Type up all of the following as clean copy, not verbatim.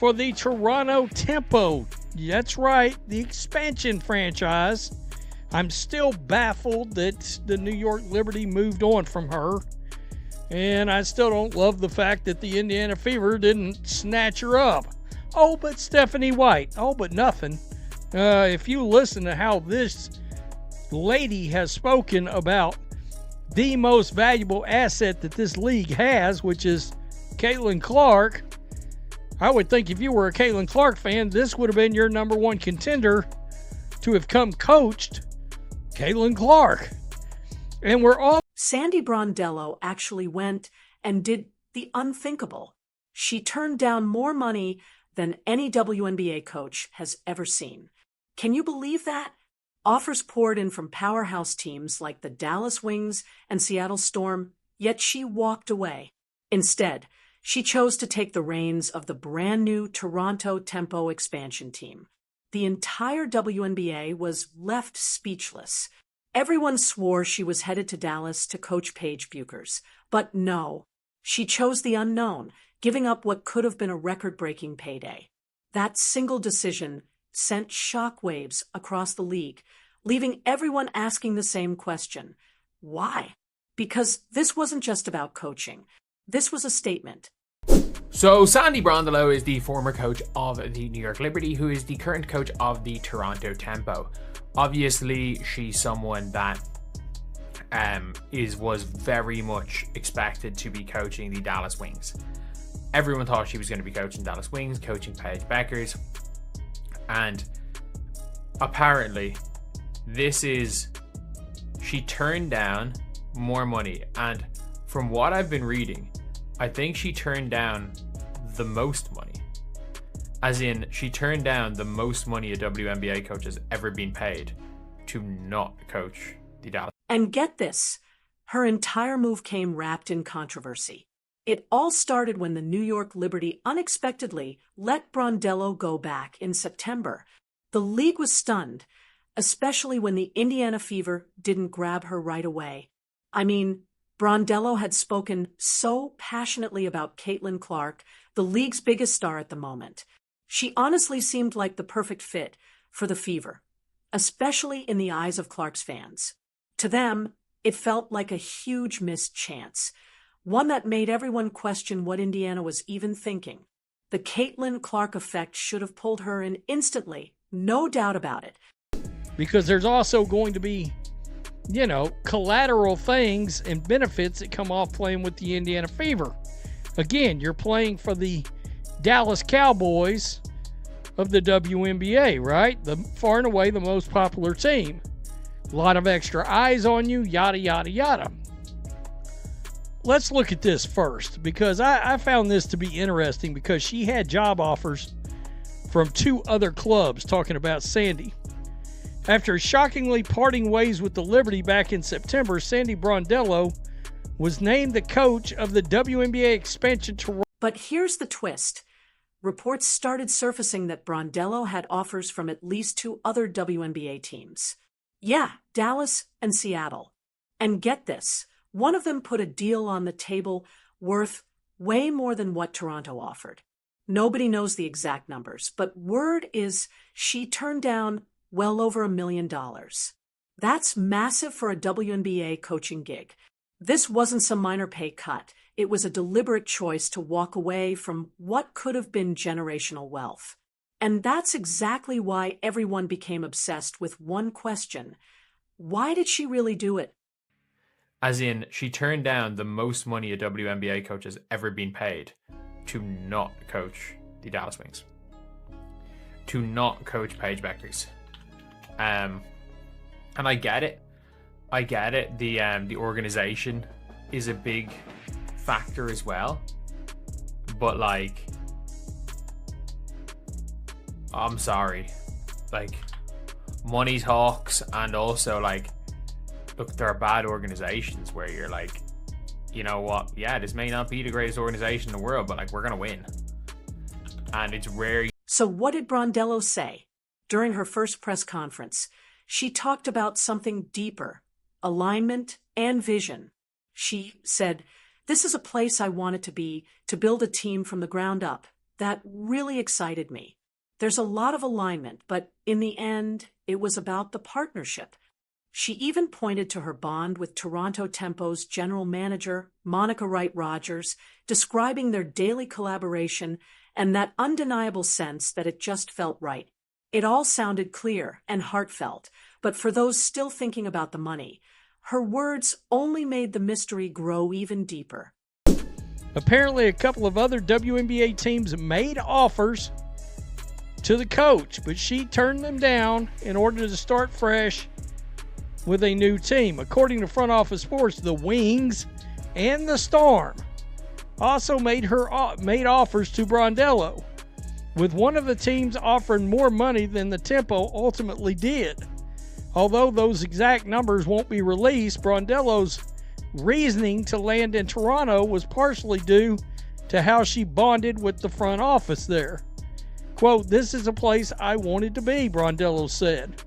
for the Toronto Tempo. That's right, the expansion franchise. I'm still baffled that the New York Liberty moved on from her. And I still don't love the fact that the Indiana Fever didn't snatch her up. Oh, but Stephanie White. Oh, but nothing. If you listen to how this lady has spoken about the most valuable asset that this league has, which is Caitlin Clark, I would think if you were a Caitlin Clark fan, this would have been your number one contender to have come coached Caitlin Clark. And we're all... Sandy Brondello actually went and did the unthinkable. She turned down more money than any WNBA coach has ever seen. Can you believe that? Offers poured in from powerhouse teams like the Dallas Wings and Seattle Storm, yet she walked away. Instead, she chose to take the reins of the brand new Toronto Tempo expansion team. The entire WNBA was left speechless. Everyone swore she was headed to Dallas to coach Paige Buchers. But no, she chose the unknown, giving up what could have been a record-breaking payday. That single decision sent shockwaves across the league, leaving everyone asking the same question. Why? Because this wasn't just about coaching. This was a statement. So Sandy Brondello is the former coach of the New York Liberty, who is the current coach of the Toronto Tempo. Obviously, she's someone that was very much expected to be coaching the Dallas Wings. Everyone thought she was going to be coaching Dallas Wings, coaching Paige Buchers, and apparently she turned down more money. And from what I've been reading, I think she turned down the most money. As in, she turned down the most money a WNBA coach has ever been paid to not coach the Dallas. And get this, her entire move came wrapped in controversy. It all started when the New York Liberty unexpectedly let Brondello go back in September. The league was stunned, especially when the Indiana Fever didn't grab her right away. I mean, Brondello had spoken so passionately about Caitlin Clark, the league's biggest star at the moment. She honestly seemed like the perfect fit for the Fever, especially in the eyes of Clark's fans. To them, it felt like a huge missed chance, one that made everyone question what Indiana was even thinking. The Caitlin Clark effect should have pulled her in instantly, no doubt about it. Because there's also going to be, collateral things and benefits that come off playing with the Indiana Fever. Again, you're playing for the Dallas Cowboys of the WNBA, right? Far and away the most popular team. A lot of extra eyes on you, yada, yada, yada. Let's look at this first, because I found this to be interesting because she had job offers from 2 other clubs, talking about Sandy. After shockingly parting ways with the Liberty back in September, Sandy Brondello was named the coach of the WNBA expansion Toronto. But here's the twist. Reports started surfacing that Brondello had offers from at least 2 other WNBA teams. Yeah, Dallas and Seattle. And get this, one of them put a deal on the table worth way more than what Toronto offered. Nobody knows the exact numbers, but word is she turned down well over $1 million. That's massive for a WNBA coaching gig. This wasn't some minor pay cut. It was a deliberate choice to walk away from what could have been generational wealth. And that's exactly why everyone became obsessed with one question. Why did she really do it? As in, she turned down the most money a WNBA coach has ever been paid to not coach the Dallas Wings, to not coach Paige Buchers. And I get it. The organization is a big factor as well. But I'm sorry. Money talks, and also look, there are bad organizations where you're you know what? Yeah, this may not be the greatest organization in the world, but we're gonna win. And it's rare. So what did Brondello say? During her first press conference, she talked about something deeper, alignment and vision. She said, "This is a place I want it to be, to build a team from the ground up. that really excited me. There's a lot of alignment, but in the end, it was about the partnership. She even pointed to her bond with Toronto Tempo's general manager, Monica Wright-Rogers, describing their daily collaboration and that undeniable sense that it just felt right. It all sounded clear and heartfelt, but for those still thinking about the money, her words only made the mystery grow even deeper. Apparently, a couple of other WNBA teams made offers to the coach, but she turned them down in order to start fresh with a new team. According to Front Office Sports, the Wings and the Storm also made offers to Brondello, with one of the teams offering more money than the Tempo ultimately did. Although those exact numbers won't be released, Brondello's reasoning to land in Toronto was partially due to how she bonded with the front office there. Quote, "This is a place I wanted to be," Brondello said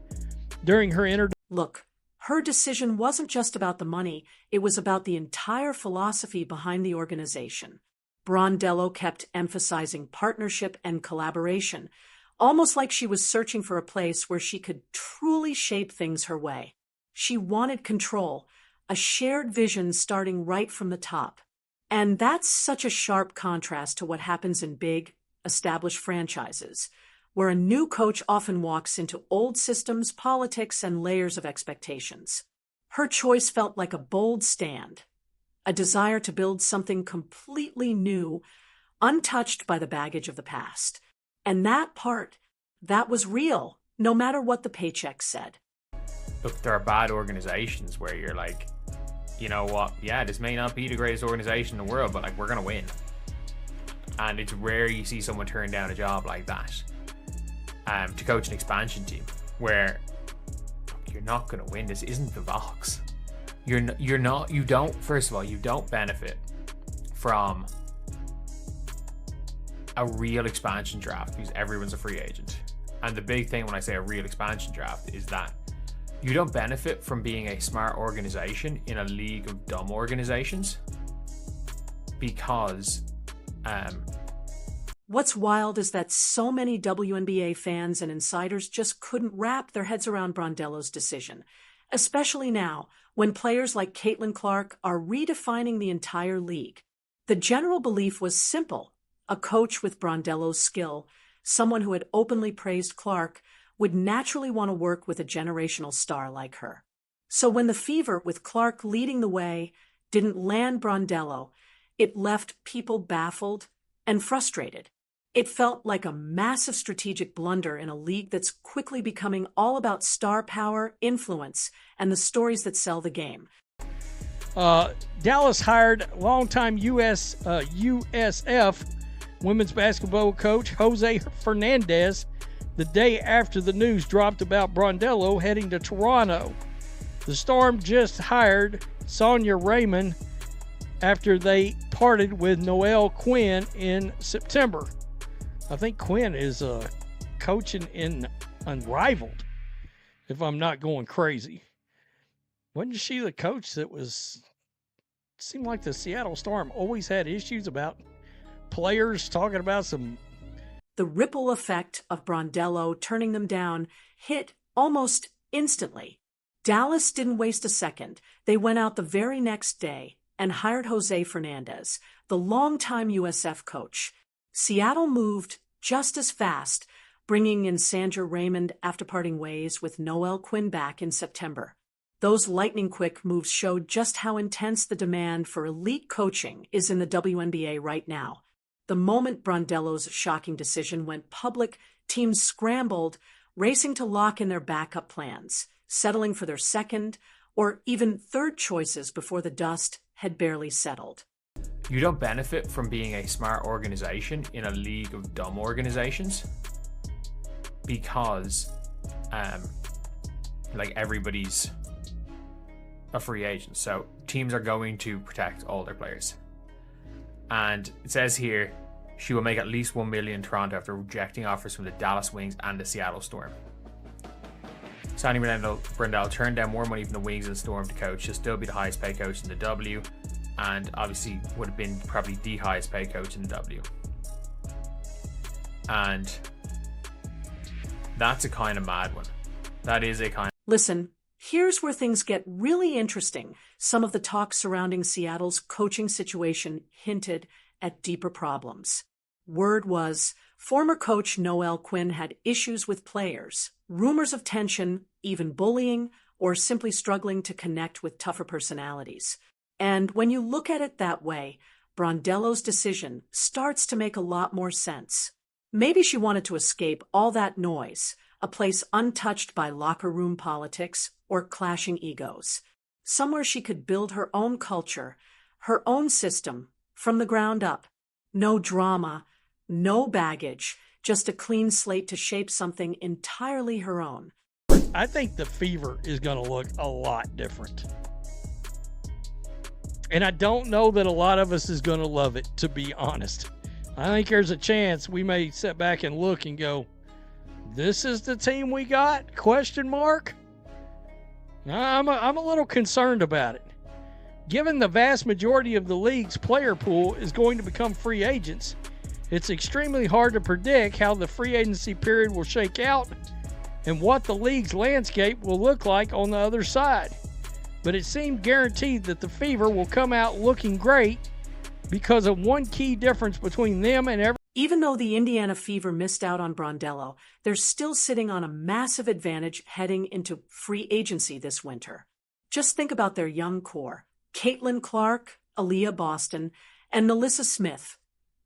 during her interview. Look, her decision wasn't just about the money, it was about the entire philosophy behind the organization. Brondello kept emphasizing partnership and collaboration, almost like she was searching for a place where she could truly shape things her way. She wanted control, a shared vision starting right from the top. And that's such a sharp contrast to what happens in big, established franchises, where a new coach often walks into old systems, politics, and layers of expectations. Her choice felt like a bold stand, a desire to build something completely new, untouched by the baggage of the past. And that was real, no matter what the paycheck said. Look, there are bad organizations where you're like, you know what, yeah, this may not be the greatest organization in the world, but like, we're going to win. And it's rare you see someone turn down a job like that to coach an expansion team where you're not going to win. This isn't the Vox. You don't benefit from a real expansion draft because everyone's a free agent. And the big thing when I say a real expansion draft is that you don't benefit from being a smart organization in a league of dumb organizations because what's wild is that so many WNBA fans and insiders just couldn't wrap their heads around Brondello's decision, especially now when players like Caitlin Clark are redefining the entire league. The general belief was simple. A coach with Brondello's skill, someone who had openly praised Clark, would naturally want to work with a generational star like her. So when the Fever, with Clark leading the way, didn't land Brondello, it left people baffled and frustrated. It felt like a massive strategic blunder in a league that's quickly becoming all about star power, influence, and the stories that sell the game. Dallas hired longtime USF women's basketball coach Jose Fernandez the day after the news dropped about Brondello heading to Toronto. The Storm just hired Sonia Raymond after they parted with Noelle Quinn in September. I think Quinn is coaching in Unrivaled, if I'm not going crazy. Wasn't she the coach that seemed like the Seattle Storm always had issues about players talking about some... The ripple effect of Brondello turning them down hit almost instantly. Dallas didn't waste a second. They went out the very next day and hired Jose Fernandez, the longtime USF coach. Seattle moved just as fast, bringing in Sandra Raymond after parting ways with Noelle Quinn back in September. Those lightning-quick moves showed just how intense the demand for elite coaching is in the WNBA right now. The moment Brondello's shocking decision went public, teams scrambled, racing to lock in their backup plans, settling for their second or even third choices before the dust had barely settled. You don't benefit from being a smart organization in a league of dumb organizations because everybody's a free agent. So teams are going to protect all their players. And it says here, she will make at least $1 million in Toronto after rejecting offers from the Dallas Wings and the Seattle Storm. Sonia Brondello turned down more money from the Wings and the Storm to coach. She'll still be the highest paid coach in the W, and obviously would have been probably the highest paid coach in the W. And that's a kind of mad one. That is a kind. Listen, here's where things get really interesting. Some of the talk surrounding Seattle's coaching situation hinted at deeper problems. Word was former coach Noel Quinn had issues with players, rumors of tension, even bullying, or simply struggling to connect with tougher personalities. And when you look at it that way, Brondello's decision starts to make a lot more sense. Maybe she wanted to escape all that noise, a place untouched by locker room politics or clashing egos. Somewhere she could build her own culture, her own system, from the ground up. No drama, no baggage, just a clean slate to shape something entirely her own. I think the Fever is going to look a lot different. And I don't know that a lot of us is going to love it, to be honest. I think there's a chance we may sit back and look and go, this is the team we got? Question mark? I'm a little concerned about it. Given the vast majority of the league's player pool is going to become free agents, it's extremely hard to predict how the free agency period will shake out and what the league's landscape will look like on the other side. But it seemed guaranteed that the Fever will come out looking great because of one key difference between them and every. Even though the Indiana Fever missed out on Brondello, they're still sitting on a massive advantage heading into free agency this winter. Just think about their young core: Caitlin Clark, Aaliyah Boston, and Melissa Smith,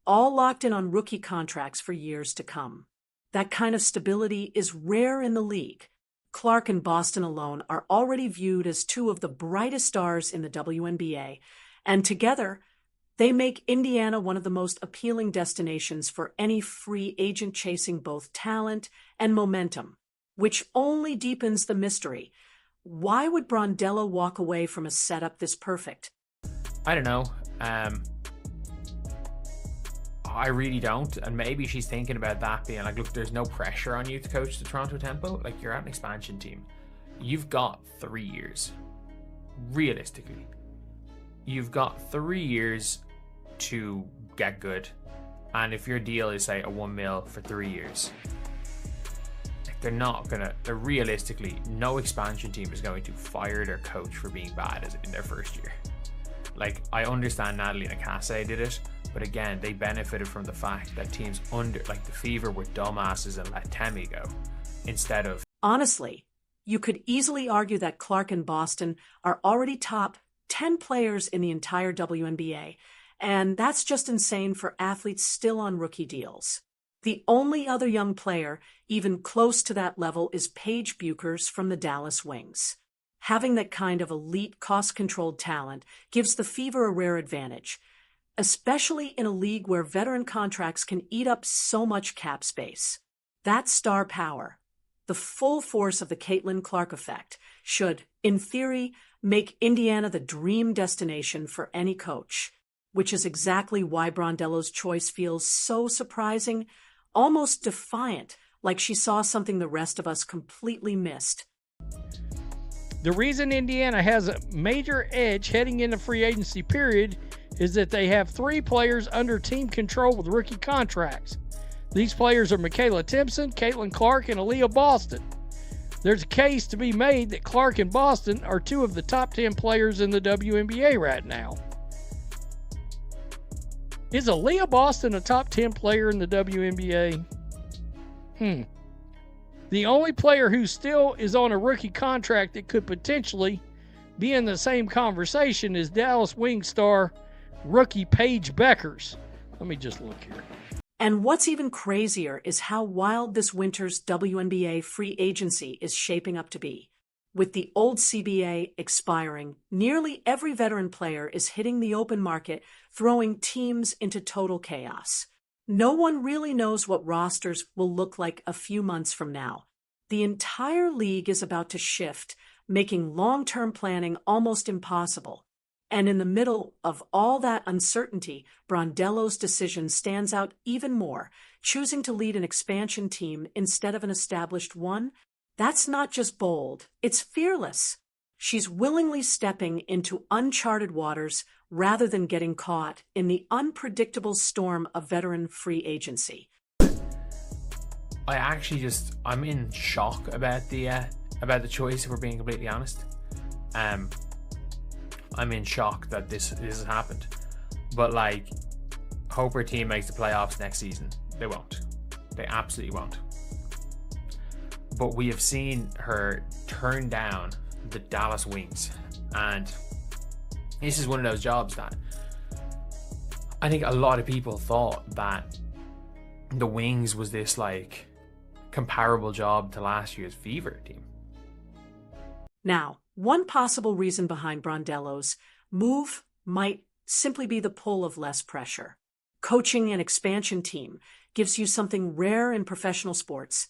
all locked in on rookie contracts for years to come. That kind of stability is rare in the league. Clark and Boston alone are already viewed as two of the brightest stars in the WNBA, and together, they make Indiana one of the most appealing destinations for any free agent chasing both talent and momentum, which only deepens the mystery. Why would Brondello walk away from a setup this perfect? I don't know. I really don't. And maybe she's thinking about that being like, look, there's no pressure on you to coach the Toronto Tempo. Like, you're at an expansion team. You've got 3 years. Realistically, you've got 3 years to get good. And if your deal is, say, a $1 million for 3 years, they're realistically, no expansion team is going to fire their coach for being bad in their first year. Like, I understand Natalie Nakase did it, but again, they benefited from the fact that teams like the Fever were dumbasses and let Temi go instead of. Honestly, you could easily argue that Clark and Boston are already top 10 players in the entire WNBA, and that's just insane for athletes still on rookie deals. The only other young player even close to that level is Paige Buchers from the Dallas Wings. Having that kind of elite, cost-controlled talent gives the Fever a rare advantage, especially in a league where veteran contracts can eat up so much cap space. That star power, the full force of the Caitlin Clark effect, should, in theory, make Indiana the dream destination for any coach, which is exactly why Brondello's choice feels so surprising, almost defiant, like she saw something the rest of us completely missed. The reason Indiana has a major edge heading into free agency period is that they have 3 players under team control with rookie contracts. These players are Michaela Timpson, Caitlin Clark, and Aaliyah Boston. There's a case to be made that Clark and Boston are 2 of the top 10 players in the WNBA right now. Is Aaliyah Boston a top 10 player in the WNBA? The only player who still is on a rookie contract that could potentially be in the same conversation is Dallas Wings star rookie Paige Buchers. Let me just look here. And what's even crazier is how wild this winter's WNBA free agency is shaping up to be. With the old CBA expiring, nearly every veteran player is hitting the open market, throwing teams into total chaos. No one really knows what rosters will look like a few months from now. The entire league is about to shift, making long-term planning almost impossible. And in the middle of all that uncertainty, Brondello's decision stands out even more, choosing to lead an expansion team instead of an established one. That's not just bold, it's fearless. She's willingly stepping into uncharted waters rather than getting caught in the unpredictable storm of veteran free agency. I'm in shock about the choice, if we're being completely honest. I'm in shock that this has happened. But like, hope her team makes the playoffs next season. They won't. They absolutely won't. But we have seen her turn down the Dallas Wings, and this is one of those jobs that I think a lot of people thought that the Wings was this like comparable job to last year's Fever team. Now, one possible reason behind Brondello's move might simply be the pull of less pressure. Coaching an expansion team gives you something rare in professional sports: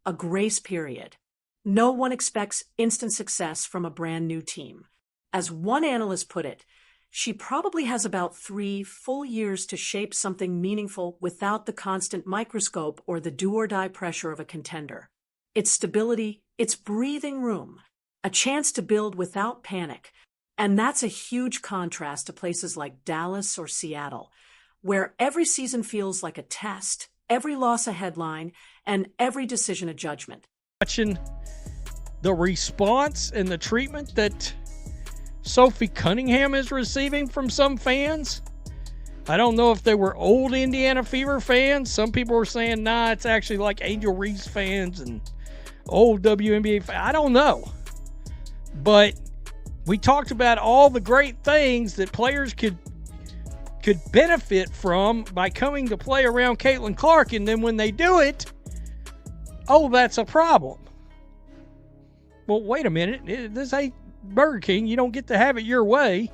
a grace period. No one expects instant success from a brand new team. As one analyst put it, she probably has about 3 full years to shape something meaningful without the constant microscope or the do-or-die pressure of a contender. It's stability, it's breathing room, a chance to build without panic. And that's a huge contrast to places like Dallas or Seattle, where every season feels like a test, every loss a headline, and every decision a judgment. Watching the response and the treatment that Sophie Cunningham is receiving from some fans. I don't know if they were old Indiana Fever fans. Some people were saying, nah, it's actually like Angel Reese fans and old WNBA fans. I don't know. But we talked about all the great things that players could benefit from by coming to play around Caitlin Clark, and then when they do it, oh, that's a problem. Well, wait a minute. This ain't Burger King. You don't get to have it your way.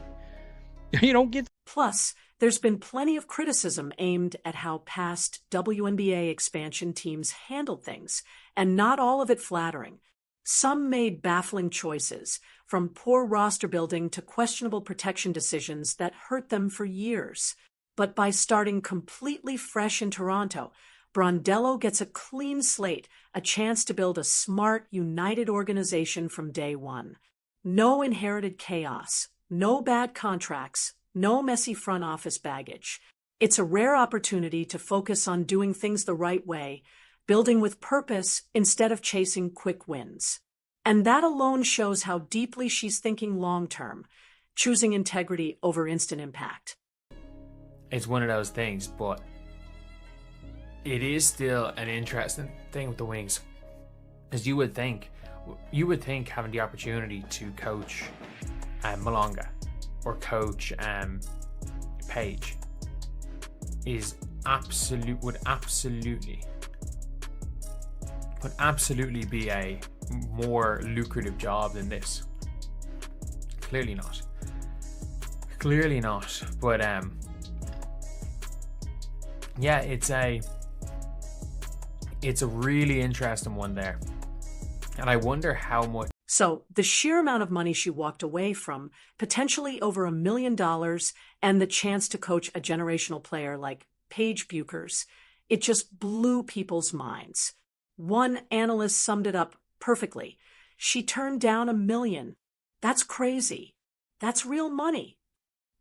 You don't get. Plus, there's been plenty of criticism aimed at how past WNBA expansion teams handled things, and not all of it flattering. Some made baffling choices, from poor roster building to questionable protection decisions that hurt them for years. But by starting completely fresh in Toronto, Brondello gets a clean slate, a chance to build a smart, united organization from day one. No inherited chaos, no bad contracts, no messy front office baggage. It's a rare opportunity to focus on doing things the right way, building with purpose instead of chasing quick wins. And that alone shows how deeply she's thinking long-term, choosing integrity over instant impact. It's one of those things, but it is still an interesting thing with the Wings. As you would think having the opportunity to coach Malonga or coach Paige would absolutely be a more lucrative job than this. Clearly not. But yeah, it's a really interesting one there. And I wonder how much. So the sheer amount of money she walked away from, potentially over $1 million, and the chance to coach a generational player like Paige Buchers, it just blew people's minds. One analyst summed it up perfectly. She turned down $1 million. That's crazy. That's real money.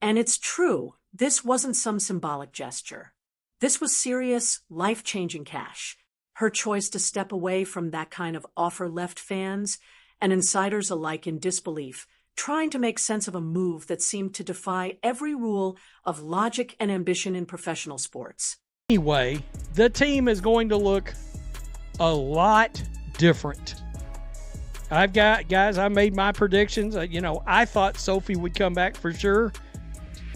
And it's true, this wasn't some symbolic gesture. This was serious, life-changing cash. Her choice to step away from that kind of offer left fans and insiders alike in disbelief, trying to make sense of a move that seemed to defy every rule of logic and ambition in professional sports. Anyway, the team is going to look a lot different. I made my predictions. I thought Sophie would come back for sure.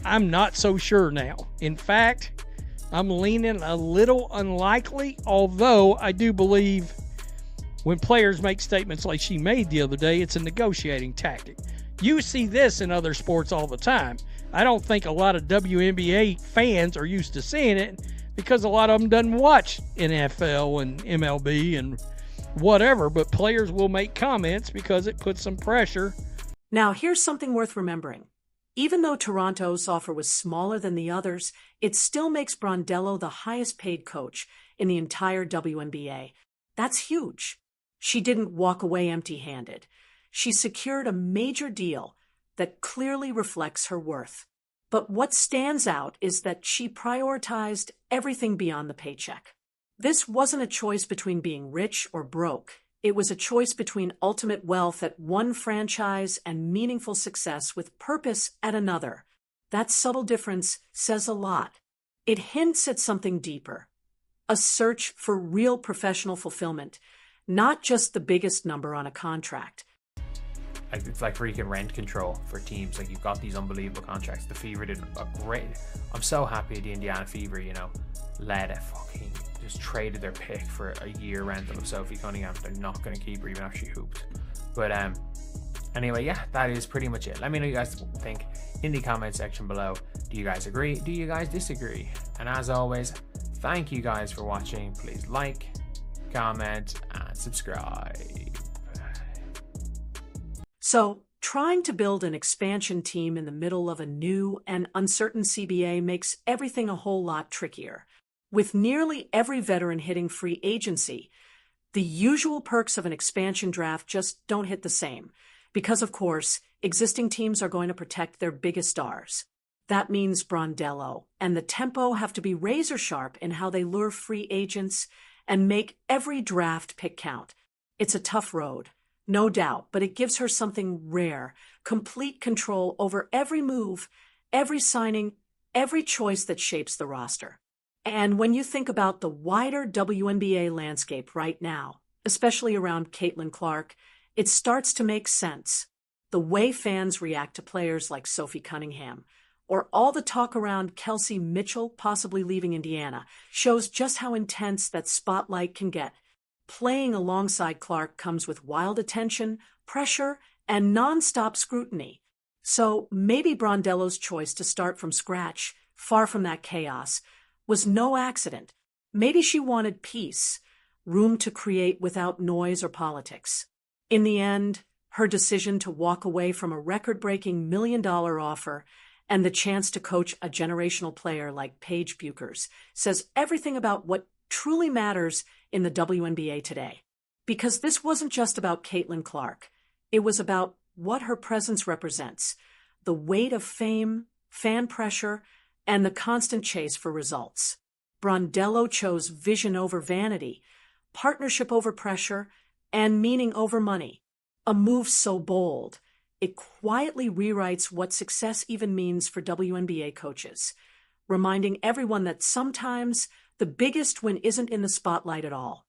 I'm not so sure now. In fact, I'm leaning a little unlikely, although I do believe when players make statements like she made the other day, it's a negotiating tactic. You see this in other sports all the time. I don't think a lot of WNBA fans are used to seeing it because a lot of them doesn't watch NFL and MLB and whatever, but players will make comments because it puts some pressure. Now, here's something worth remembering. Even though Toronto's offer was smaller than the others, it still makes Brondello the highest paid coach in the entire WNBA. That's huge. She didn't walk away empty-handed. She secured a major deal that clearly reflects her worth. But what stands out is that she prioritized everything beyond the paycheck. This wasn't a choice between being rich or broke. It was a choice between ultimate wealth at one franchise and meaningful success with purpose at another. That subtle difference says a lot. It hints at something deeper. A search for real professional fulfillment, not just the biggest number on a contract. It's like freaking rent control for teams. Like, you've got these unbelievable contracts. The Fever did a great. I'm so happy the Indiana Fever, led a fucking, just traded their pick for a year rental of Sophie Cunningham. They're not going to keep her even after she hooped. But anyway, yeah, that is pretty much it. Let me know what you guys think in the comment section below. Do you guys agree? Do you guys disagree? And as always, thank you guys for watching. Please like, comment, and subscribe. So, trying to build an expansion team in the middle of a new and uncertain CBA makes everything a whole lot trickier. With nearly every veteran hitting free agency, the usual perks of an expansion draft just don't hit the same. Because, of course, existing teams are going to protect their biggest stars. That means Brondello and the Tempo have to be razor sharp in how they lure free agents and make every draft pick count. It's a tough road. No doubt, but it gives her something rare, complete control over every move, every signing, every choice that shapes the roster. And when you think about the wider WNBA landscape right now, especially around Caitlin Clark, it starts to make sense. The way fans react to players like Sophie Cunningham, or all the talk around Kelsey Mitchell possibly leaving Indiana, shows just how intense that spotlight can get. Playing alongside Clark comes with wild attention, pressure, and non-stop scrutiny. So maybe Brondello's choice to start from scratch, far from that chaos, was no accident. Maybe she wanted peace, room to create without noise or politics. In the end, her decision to walk away from a record-breaking $1 million offer and the chance to coach a generational player like Paige Buchers says everything about what truly matters in the WNBA today. Because this wasn't just about Caitlin Clark. It was about what her presence represents, the weight of fame, fan pressure, and the constant chase for results. Brondello chose vision over vanity, partnership over pressure, and meaning over money. A move so bold, it quietly rewrites what success even means for WNBA coaches, reminding everyone that sometimes the biggest win isn't in the spotlight at all.